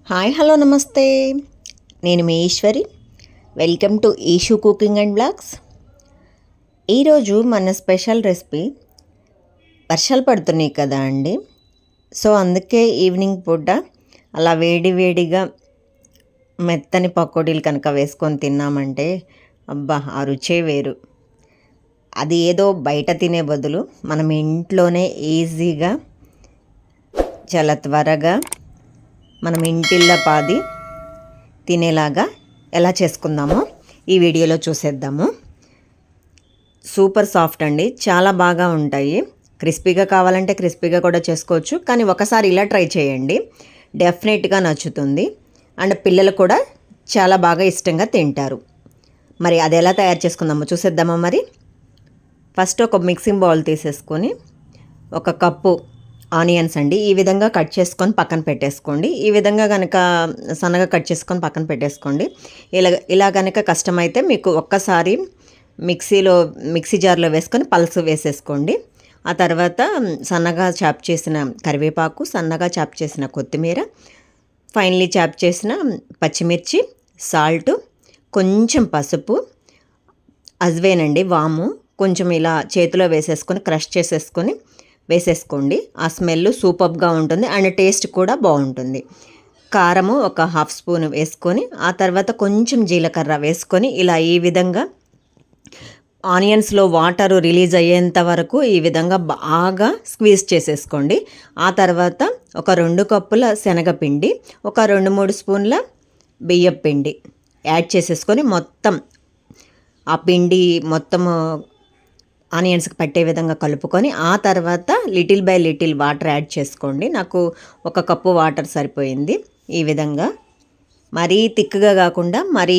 Hi hello నమస్తే. నేను మీ Eshwari. Welcome to Eshu cooking and blogs. ఈరోజు మన స్పెషల్ రెసిపీ, వర్షాలు పడుతున్నాయి కదా అండి. సో అందుకే ఈవినింగ్ పూట అలా వేడి వేడిగా మెత్తని పకోడీలు కనుక వేసుకొని తిన్నామంటే అబ్బా ఆ రుచే వేరు. అది ఏదో బయట తినే బదులు మనం ఇంట్లోనే ఈజీగా చాలా త్వరగా మనం ఇంటిల్లా పాది తినేలాగా ఎలా చేసుకుందామో ఈ వీడియోలో చూసేద్దాము. సూపర్ సాఫ్ట్ అండి, చాలా బాగా ఉంటాయి. క్రిస్పీగా కావాలంటే క్రిస్పీగా కూడా చేసుకోవచ్చు, కానీ ఒకసారి ఇలా ట్రై చేయండి, డెఫినెట్గా నచ్చుతుంది. అండ్ పిల్లలు కూడా చాలా బాగా ఇష్టంగా తింటారు. మరి అది ఎలా తయారు చేసుకుందామో చూసేద్దామా. మరి ఫస్ట్ ఒక మిక్సింగ్ బౌల్ తీసేసుకొని ఒక కప్పు ఆనియన్స్ అండి ఈ విధంగా కట్ చేసుకొని పక్కన పెట్టేసుకోండి. ఈ విధంగా కనుక సన్నగా కట్ చేసుకొని పక్కన పెట్టేసుకోండి. ఇలా కనుక కష్టమైతే మీకు ఒక్కసారి మిక్సీ జార్లో వేసుకొని పల్స్ వేసేసుకోండి. ఆ తర్వాత సన్నగా చాప్ చేసిన కరివేపాకు, సన్నగా చాప్ చేసిన కొత్తిమీర, ఫైనలీ చాప్ చేసిన పచ్చిమిర్చి, సాల్ట్, కొంచెం పసుపు, అజ్వేనండి వాము కొంచెం ఇలా చేతిలో వేసేసుకొని క్రష్ చేసేసుకొని వేసేసుకోండి. ఆ స్మెల్ సూపర్గా ఉంటుంది అండ్ టేస్ట్ కూడా బాగుంటుంది. కారము ఒక హాఫ్ స్పూన్ వేసుకొని ఆ తర్వాత కొంచెం జీలకర్ర వేసుకొని ఇలా ఈ విధంగా ఆనియన్స్లో వాటర్ రిలీజ్ అయ్యేంత వరకు ఈ విధంగా బాగా స్క్వీజ్ చేసేసుకోండి. ఆ తర్వాత ఒక 2 కప్పుల శనగపిండి, ఒక 2-3 స్పూన్ల బియ్యం పిండి యాడ్ చేసేసుకొని మొత్తం ఆ పిండి మొత్తము ఆనియన్స్కి పట్టే విధంగా కలుపుకొని ఆ తర్వాత little by little water add చేసుకోండి. నాకు 1 కప్పు వాటర్ సరిపోయింది. ఈ విధంగా మరీ థిక్గా కాకుండా మరీ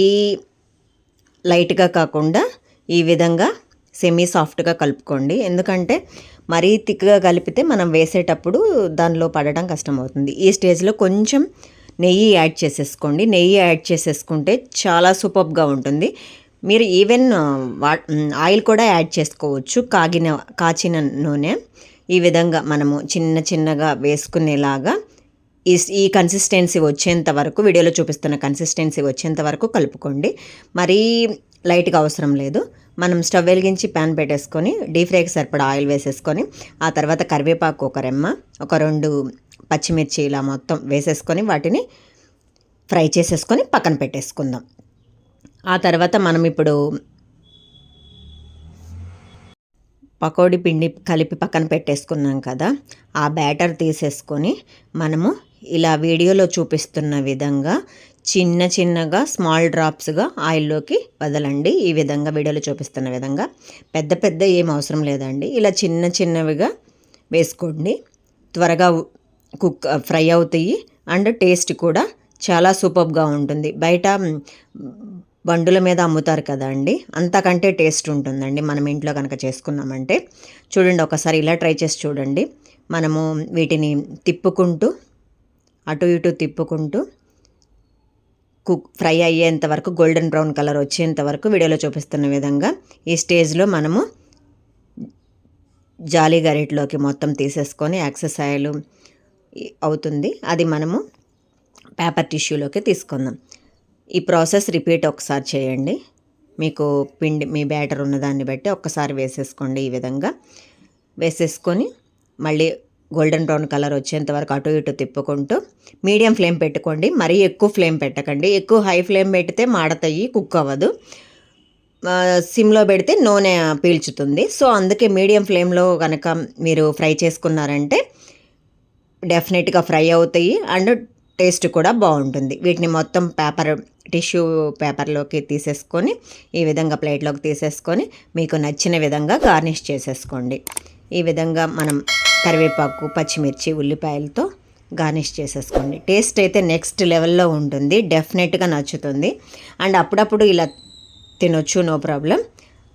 లైట్గా కాకుండా ఈ విధంగా సెమీ సాఫ్ట్గా కలుపుకోండి. ఎందుకంటే మరీ థిక్గా కలిపితే మనం వేసేటప్పుడు దానిలో పడడం కష్టమవుతుంది. ఈ స్టేజ్లో కొంచెం నెయ్యి యాడ్ చేసేసుకోండి. నెయ్యి యాడ్ చేసేసుకుంటే చాలా సూపర్గా ఉంటుంది. మీరు ఈవెన్ ఆయిల్ కూడా యాడ్ చేసుకోవచ్చు, కాచిన నూనె. ఈ విధంగా మనము చిన్నగా వేసుకునేలాగా ఈ కన్సిస్టెన్సీ వచ్చేంత వరకు, వీడియోలో చూపిస్తున్న కన్సిస్టెన్సీ వచ్చేంత వరకు కలుపుకోండి. మరీ లైట్గా అవసరం లేదు. మనం స్టవ్ వెలిగించి ప్యాన్ పెట్టేసుకొని డీప్ ఫ్రైకి సరిపడా ఆయిల్ వేసేసుకొని ఆ తర్వాత కరివేపాకు ఒక రెమ్మ, ఒక 2 పచ్చిమిర్చి ఇలా మొత్తం వేసేసుకొని వాటిని ఫ్రై చేసేసుకొని పక్కన పెట్టేసుకుందాం. ఆ తర్వాత మనం ఇప్పుడు పకోడీ పిండి కలిపి పక్కన పెట్టేసుకున్నాం కదా, ఆ బ్యాటర్ తీసేసుకొని మనము ఇలా వీడియోలో చూపిస్తున్న విధంగా చిన్నగా స్మాల్ డ్రాప్స్గా ఆయిల్లోకి వదలండి. ఈ విధంగా వీడియోలో చూపిస్తున్న విధంగా పెద్ద ఏం అవసరం లేదండి. ఇలా చిన్నవిగా వేసుకోండి. త్వరగా ఫ్రై అవుతాయి అండ్ టేస్ట్ కూడా చాలా సూపర్గా ఉంటుంది. బయట బండుల మీద అమ్ముతారు కదా అండి, అంతకంటే టేస్ట్ ఉంటుందండి మనం ఇంట్లో కనుక చేసుకున్నామంటే. చూడండి, ఒకసారి ఇలా ట్రై చేసి చూడండి. మనము వీటిని తిప్పుకుంటూ అటు ఇటు తిప్పుకుంటూ ఫ్రై అయ్యేంత వరకు, గోల్డెన్ బ్రౌన్ కలర్ వచ్చేంత వరకు వీడియోలో చూపిస్తున్న విధంగా ఈ స్టేజ్లో మనము జాలి గరిటలోకి మొత్తం తీసేసుకొని యాక్సెస్ ఆయిల్ అవుతుంది, అది మనము పేపర్ టిష్యూలోకి తీసుకుందాం. ఈ ప్రాసెస్ రిపీట్ ఒకసారి చేయండి. మీకు పిండి మీ బ్యాటర్ ఉన్నదాన్ని బట్టి ఒక్కసారి వేసేసుకోండి. ఈ విధంగా వేసేసుకొని మళ్ళీ గోల్డెన్ బ్రౌన్ కలర్ వచ్చేంత వరకు అటు ఇటు తిప్పుకుంటూ మీడియం ఫ్లేమ్ పెట్టుకోండి. మరీ ఎక్కువ ఫ్లేమ్ పెట్టకండి. ఎక్కువ హై ఫ్లేమ్ పెడితే మాడతాయి, కుక్ అవ్వదు. సిమ్లో పెడితే నూనె పీల్చుతుంది. సో అందుకే మీడియం ఫ్లేమ్లో కనుక మీరు ఫ్రై చేసుకున్నారంటే డెఫినెట్గా ఫ్రై అవుతాయి అండ్ టేస్ట్ కూడా బాగుంటుంది. వీటిని మొత్తం టిష్యూ పేపర్లోకి తీసేసుకొని ఈ విధంగా ప్లేట్లోకి తీసేసుకొని మీకు నచ్చిన విధంగా గార్నిష్ చేసేసుకోండి. ఈ విధంగా మనం కరివేపాకు, పచ్చిమిర్చి, ఉల్లిపాయలతో గార్నిష్ చేసేసుకోండి. టేస్ట్ అయితే నెక్స్ట్ లెవెల్లో ఉంటుంది, డెఫినెట్గా నచ్చుతుంది. అండ్ అప్పుడప్పుడు ఇలా తినొచ్చు, నో ప్రాబ్లం.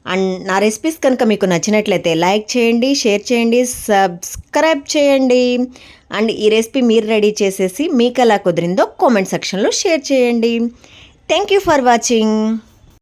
అండ్ నా రెసిపీస్ కనుక మీకు నచ్చినట్లయితే లైక్ చేయండి, షేర్ చేయండి, సబ్స్క్రైబ్ చేయండి. అండ్ ఈ రెసిపీ మీరు రెడీ చేసేసి మీకు ఎలా కుదిరిందో కామెంట్ సెక్షన్లో షేర్ చేయండి. Thank you for watching.